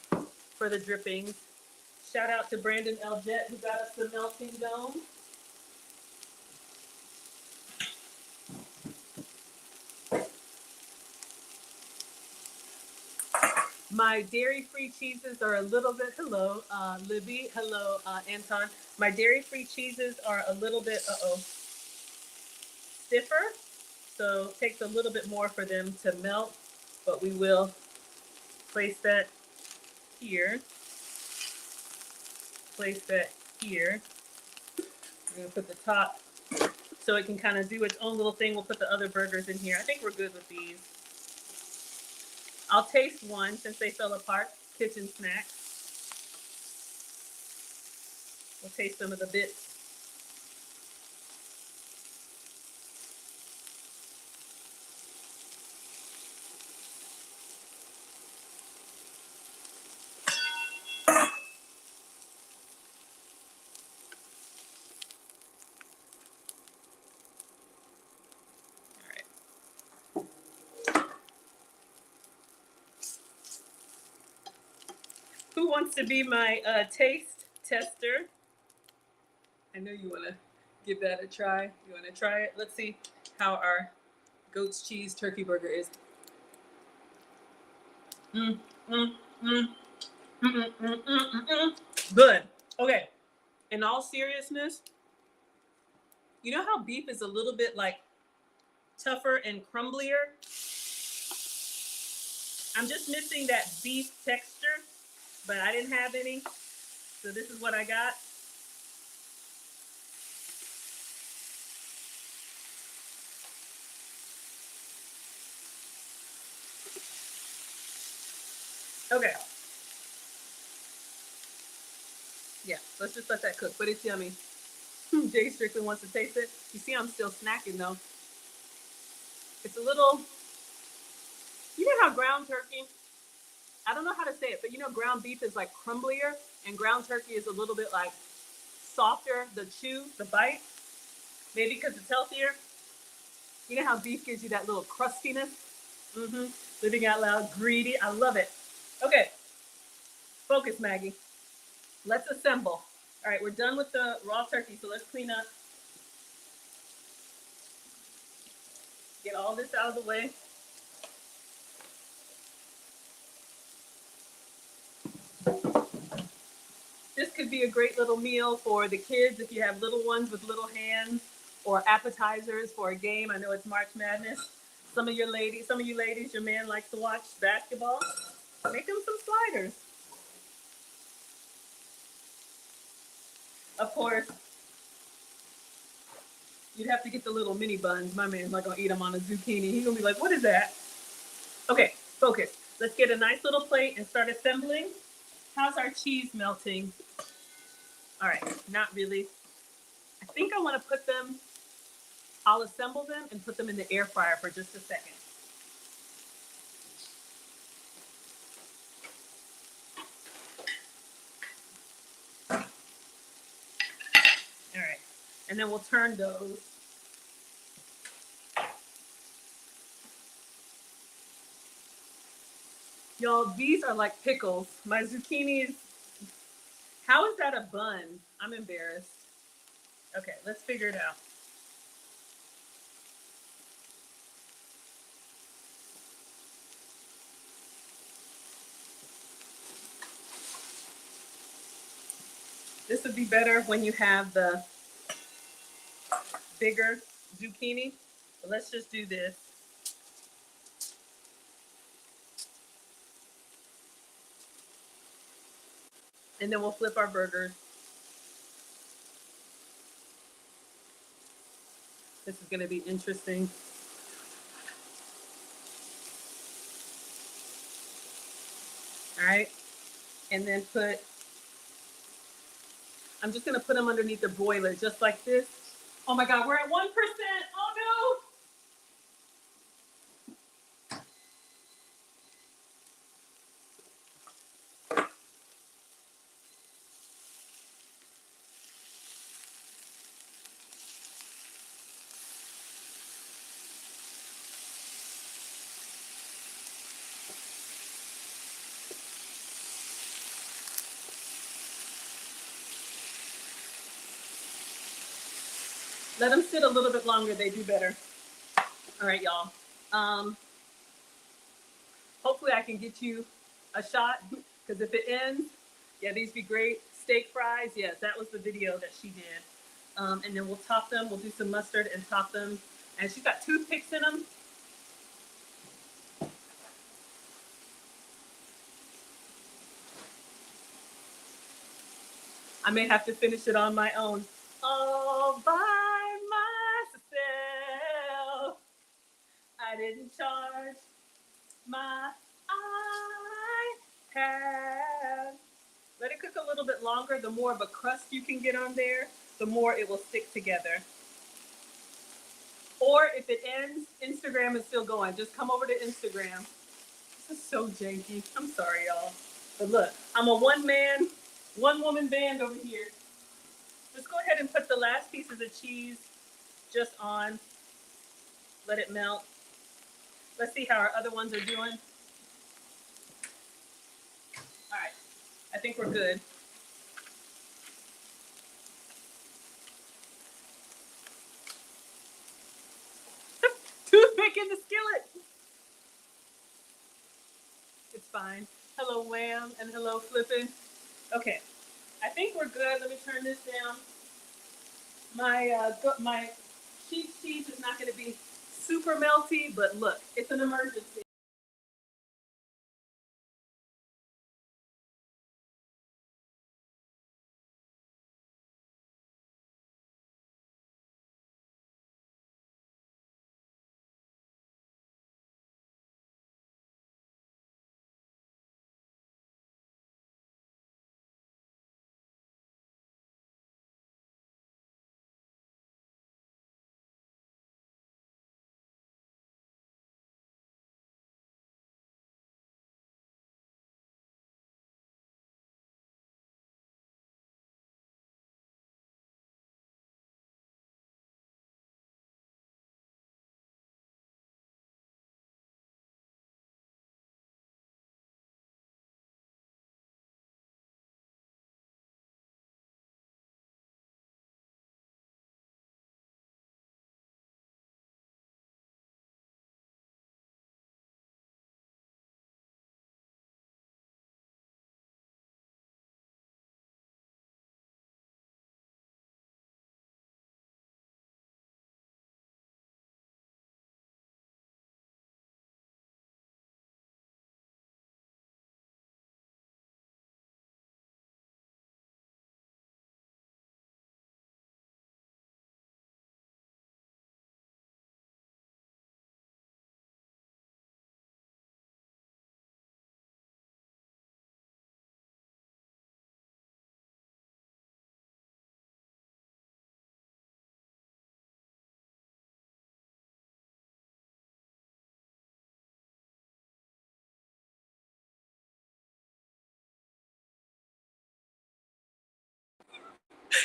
S1: for the drippings. Shout out to Brandon Eljet who got us the melting dome. My dairy-free cheeses are a little bit, hello, Libby, hello, Anton. My dairy-free cheeses are a little bit, stiffer. So it takes a little bit more for them to melt, but we will place that here. Place that here. We're gonna put the top so it can kind of do its own little thing. We'll put the other burgers in here. I think we're good with these. I'll taste one since they fell apart. Kitchen snacks. We'll taste some of the bits. Who wants to be my taste tester? I know you want to give that a try. You want to try it? Let's see how our goat's cheese turkey burger is. Mm, mm, mm, mm, mm, mm, mm. Good. Okay. In all seriousness, you know how beef is a little bit like tougher and crumblier? I'm just missing that beef texture, but I didn't have any. So this is what I got. Okay. Yeah, let's just let that cook, but it's yummy. Jay Strickland wants to taste it. You see, I'm still snacking though. It's a little, you know how ground turkey, I don't know how to say it, but you know, ground beef is like crumblier and ground turkey is a little bit like softer, the chew, the bite. Maybe because it's healthier. You know how beef gives you that little crustiness? Mm-hmm. Living out loud, greedy. I love it. Okay. Focus, Maggie. Let's assemble. All right, we're done with the raw turkey, so let's clean up. Get all this out of the way. This could be a great little meal for the kids if you have little ones with little hands, or appetizers for a game. I know it's March Madness. Some of you ladies, your man likes to watch basketball. Make them some sliders. Of course, you'd have to get the little mini buns. My man's not gonna eat them on a zucchini. He's gonna be like, what is that? Okay, focus. Let's get a nice little plate and start assembling. How's our cheese melting? All right, not really. I think I wanna put them, I'll assemble them and put them in the air fryer for just a second. And then we'll turn those. Y'all, these are like pickles. My zucchinis. How is that a bun? I'm embarrassed. Okay, let's figure it out. This would be better when you have the bigger zucchini. But let's just do this. And then we'll flip our burgers. This is going to be interesting. All right. And then I'm just going to put them underneath the broiler just like this. Oh my God, we're at 1%. Oh no. Let them sit a little bit longer. They do better. All right, y'all. Hopefully I can get you a shot because if it ends, yeah, these be great. Steak fries, yes, that was the video that she did. And then we'll top them. We'll do some mustard and top them. And she's got toothpicks in them. I may have to finish it on my own. All by myself. I didn't charge my iPad. Let it cook a little bit longer. The more of a crust you can get on there, the more it will stick together. Or if it ends, Instagram is still going. Just come over to Instagram. This is so janky. I'm sorry, y'all. But look, I'm a one woman band over here. Let's go ahead and put the last pieces of cheese just on. Let it melt. Let's see how our other ones are doing. All right, I think we're good. Toothpick in the skillet. It's fine. Hello, Wham, and hello, Flippin'. Okay, I think we're good. Let me turn this down. My sheet cheese is not going to be super melty, but look, it's an emergency.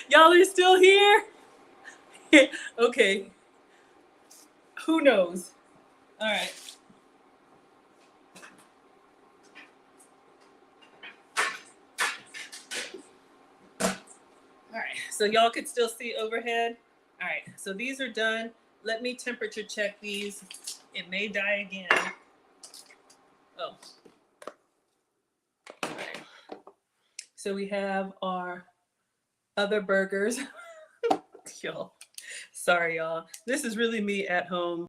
S1: Y'all are still here? Okay, who knows? All right. All right, so y'all can still see overhead. All right, so these are done. Let me temperature check these. It may die again. Oh, all right. So we have our other burgers. Y'all, sorry, y'all. This is really me at home.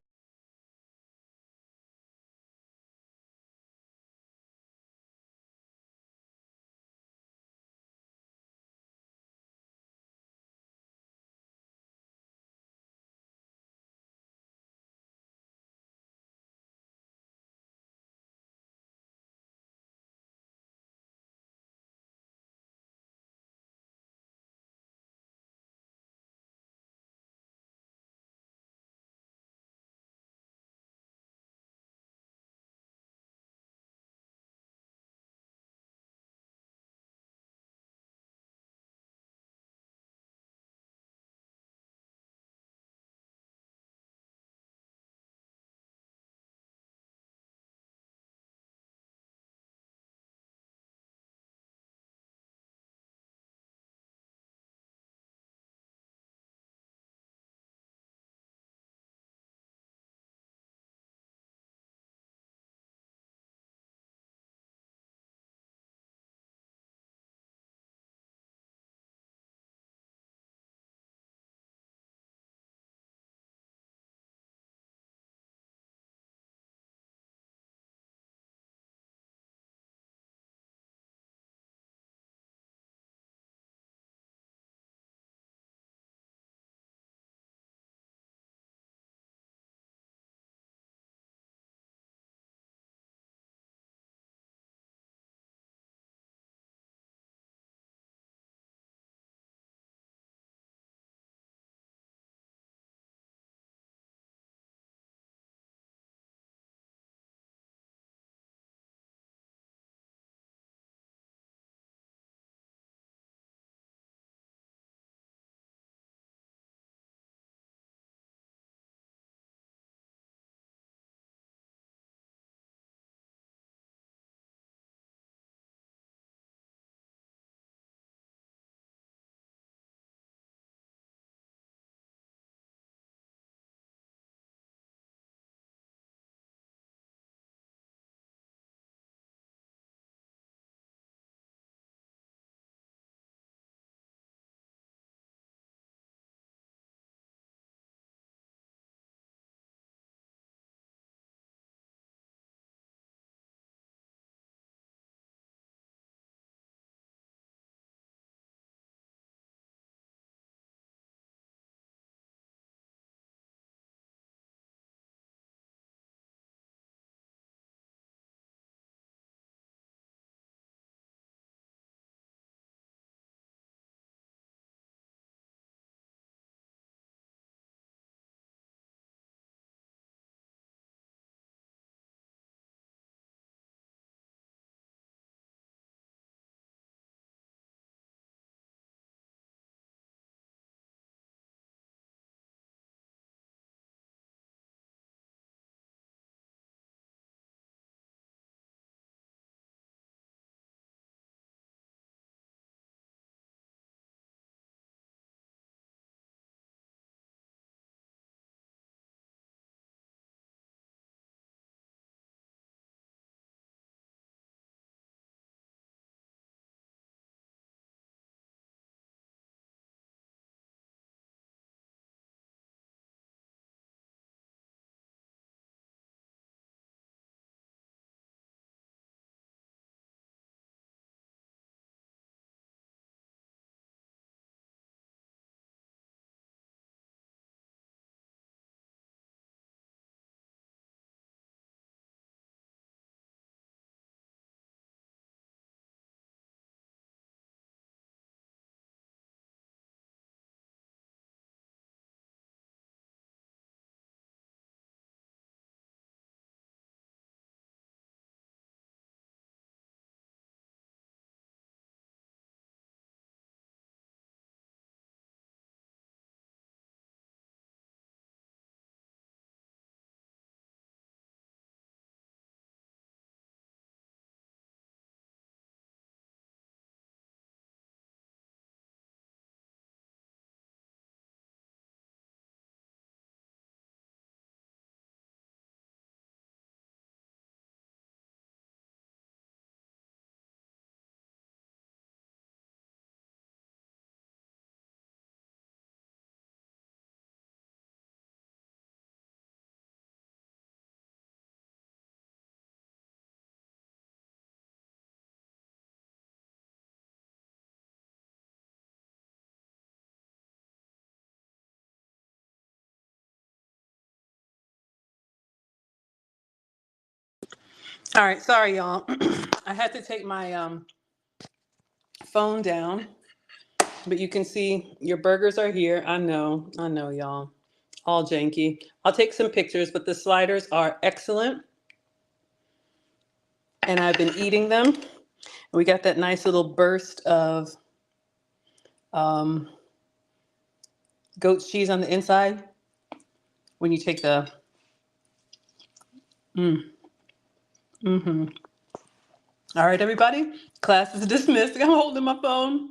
S1: All right, sorry, y'all. I had to take my phone down, but you can see your burgers are here. I know, y'all. All janky. I'll take some pictures, but the sliders are excellent, and I've been eating them. We got that nice little burst of um, goat's cheese on the inside when you take the. Mm, mm-hmm. All right, everybody. Class is dismissed. I'm holding my phone.